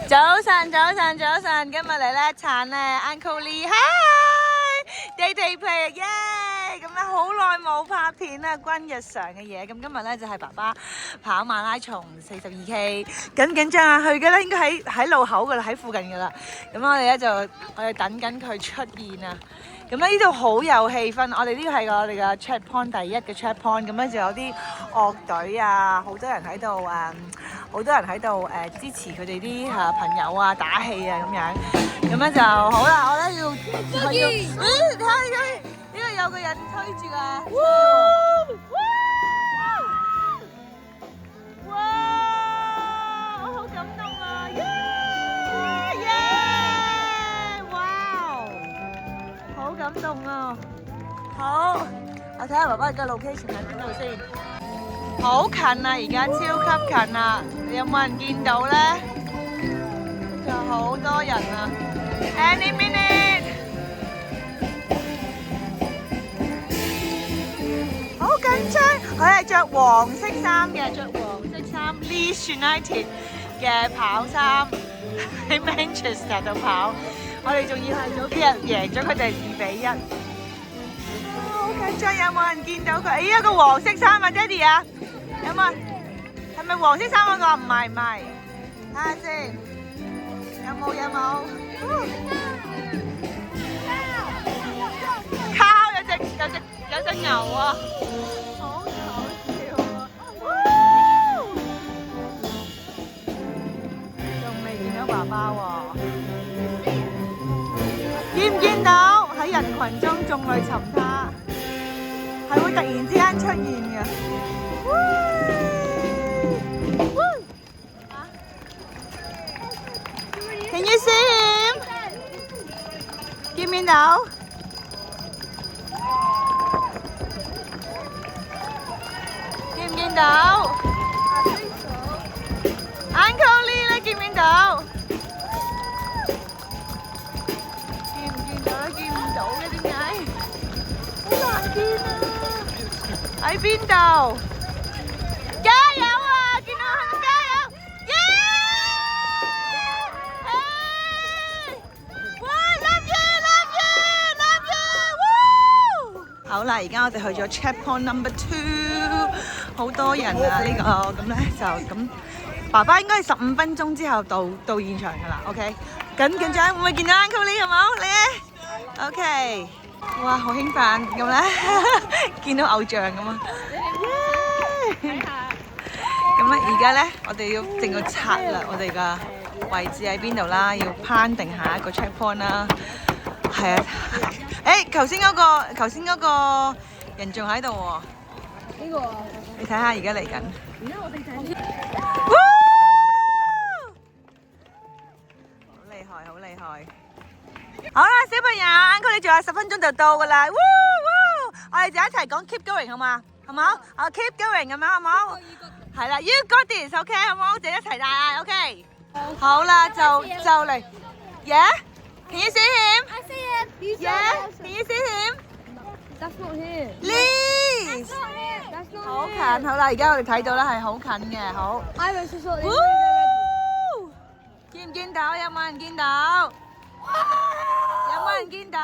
早晨，早晨，早晨，今日嚟咧撐咧 Uncle Lee，Hi，Day Day Play，耶！咁咧好耐冇拍片啦，關日常嘅嘢。咁今日咧就係爸爸跑馬拉松42K，緊張啊！去嘅咧應該喺路口噶啦，喺附近噶啦。咁我哋咧等緊佢出現啊！咁咧呢度好有氣氛，我哋呢個係我哋嘅 checkpoint 第一嘅 checkpoint，咁咧就有啲樂隊啊，好多人喺度好多人喺度支持佢哋啲朋友啊，打氣啊咁樣，咁咧就好啦，我咧要去到，咦睇下呢個有個人推住啊！哇！我好感動啊！耶！好感動啊！好，我睇下爸爸而家 location 喺邊度先。好近啊！而家超級近啊！有冇人見到咧？仲有好多人啊 ！Any minute， 好緊張！佢係着黃色衫嘅，着黃色衫 Leeds United 嘅跑衫喺 Manchester 度跑。我哋仲要係早幾日贏咗佢哋2-1，好緊張！有冇人見到佢？咦，有個黃色衫啊，爹哋啊，有冇？係咪黃色衫嗰個？唔係，睇下先，有冇？靠！有隻牛啊，好搞笑啊！仲未見到爸爸喎。見唔見到喺人群中眾裏尋他，係會突然之間出現嘅。Can you see him？ 見唔見到？見唔見到 ？Uncle Lee 咧，見唔見到？喺邊度？加油啊！見到佢加油！耶！哇 ！Love you！ 好啦，而家我哋去咗 checkpoint number 2，好多人啊！呢個咁咧就咁，爸爸應該係15分鐘之後到現場噶啦。OK， 緊張會唔會見到 Uncle Lee 好冇？你咧 ？OK。哇，好興奮咁咧，見到偶像咁啊！咁咧，而家咧，我哋要定個策略，我哋嘅位置喺邊度啦，要攀定下一個 checkpoint 啦。係啊，頭先嗰個人仲喺度喎。呢個你睇下，而家嚟緊。而家我哋就係。好厲害，好厲害！好啦，小朋友 ，Uncle 你仲有10分鐘就到噶啦，我哋就一齊講 keep going 好嘛？好冇？我 keep going 咁樣好冇？係啦 ，You got this，OK 好冇？就一齊大嗌 ，OK。好啦，就嚟 ，Yeah，Can you see him？ I see him. Yeah，Can you see him？ That's not him. Please。 That's not him. 好近，好啦，而家我哋睇到啦，係好近嘅，好。I was just like. 見唔見到？有冇人見到？有冇人見到？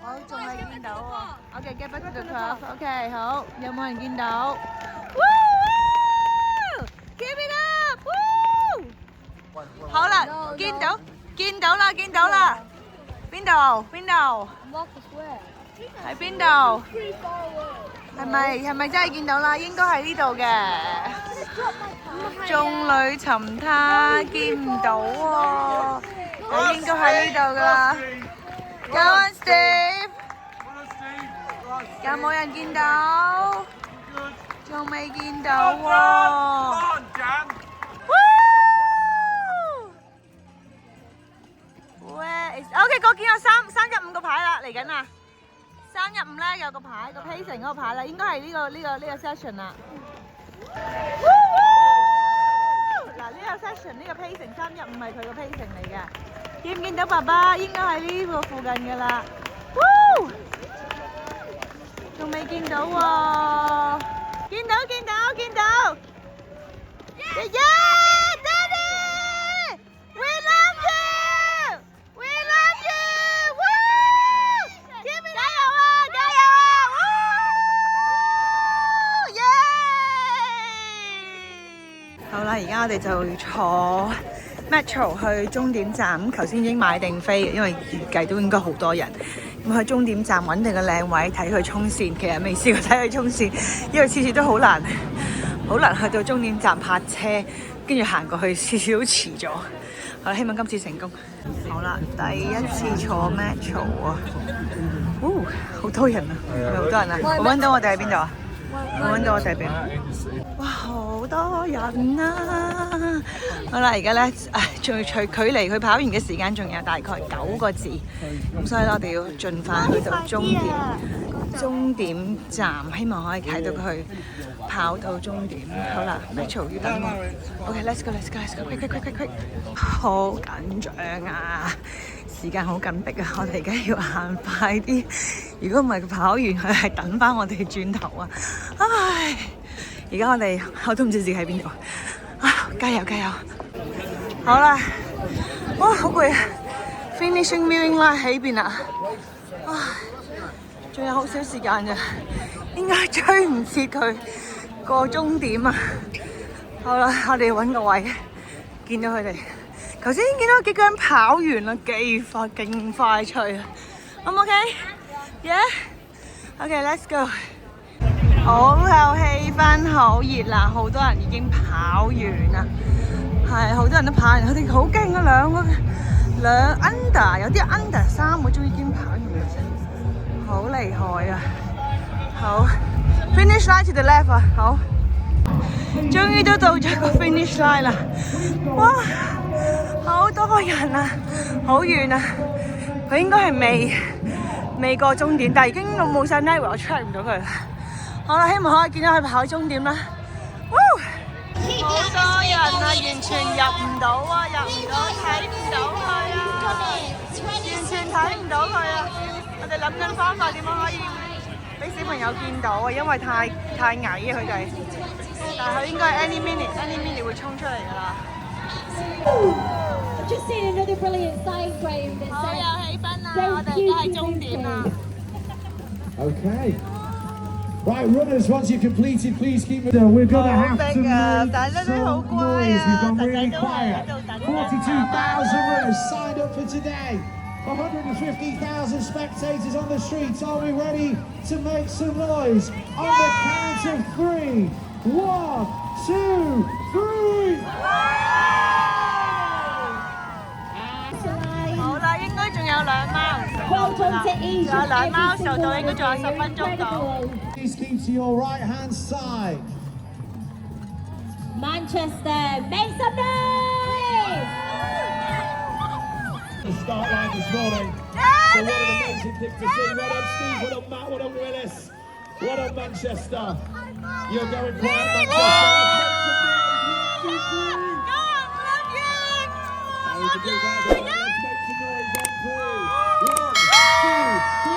我仲未見到喎。OK，get back to the crowd。OK， 好，有冇人見到 ？Keep it up！ 好啦，見到啦。邊度？ Mark the square. 喺邊度？ Pretty far away. 係咪真係見到啦？應該喺呢度嘅。眾裏尋他，見唔到喎。應該喺呢度噶啦。Go on Steve， 有冇人見到？仲未見到喎。OK， 我見有315個牌啦，嚟緊啦。315咧有個牌，個 pacing 嗰個牌啦，應該係呢個 session 啦。嗱，呢個 session 呢個 pacing 315係佢個 pacing 嚟嘅。見唔見到爸爸？應該喺呢個附近㗎啦。仲未見到喎。見到。Yeah，Daddy！We 好啦，而家我哋就坐 metro 去終點站。咁頭先已經買定飛，因為預計都應該好多人。咁去終點站揾定個靚位睇佢衝線。其實未試過睇佢衝線，因為次次都好難去到終點站泊車，跟住行過去，次次都遲咗。好啦，希望今次成功。好啦，第一次坐 metro 啊，好多人啊，係咪好多人啊？我揾到我哋喺邊度啊？我揾到我哋喺邊？哇，好多人啊！好啦，而家咧，仲距離佢跑完嘅時間仲有大概9個字，咁所以咧我哋要盡快去到終點站，希望可以睇到佢跑到終點。好啦，metro要等我。OK，let's go，quick！ 好緊張啊！時間好緊迫啊！我哋而家要行快啲，如果唔係佢跑完，佢係等翻我哋轉頭啊！唉，而家我都唔知自己喺邊度啊！加油！好啦，哇，好攰啊 ！Finishing viewing line 喺邊啊？唉，仲有好少時間咋，應該追唔切佢過終點啊！好啦，我哋揾個位，見到佢哋。頭先見到幾個人跑完啦，勁快脆啊！可唔 OK？Yeah？OK，let's go。好有氣氛，好熱鬧，好多人已經跑完啦。係，好多人都跑完，佢哋好勁啊！兩 under， 有啲 under 3個鐘已經跑完啦，好厲害啊！好 ，finish line to the left 啊！好，終於都到咗個 finish line 啦！哇！好多人啊，好遠啊！佢應該係未過終點，但係已經冇晒 network， 我 track 唔到佢啦。好啦，希望可以見到佢跑終點啦。好多人啊，完全入唔到啊，睇唔到佢啊，完全睇唔到佢啊！我哋諗緊方法點樣可以俾小朋友見到啊，因為太矮啊佢哋。但係佢應該 any minute 會衝出嚟㗎啦。Just seen another brilliant sign frame that 好 says 有氣氛啊！我哋而家喺終點啦。Okay. Right, runners, once you've completed, please keep moving. We're going to have to make some noise. We've gone really quiet. 42,000 runners signed up for today. 150,000 spectators on the streets. Are we ready to make some noise? On the count of 3. 1, 2, 3. 好啦，應該仲有2 mile。仲有2 mile 時候到，應該仲有10分鐘到。Please keep to your right hand side. Manchester, make some noise! The start line this morning. So what an amazing thing to see. Well done, Steve. Well done, Matt. Well done, Willis. Well done, Manchester. You're going quiet, Manchester. Let's make some noise on 3. 1, 2, 3.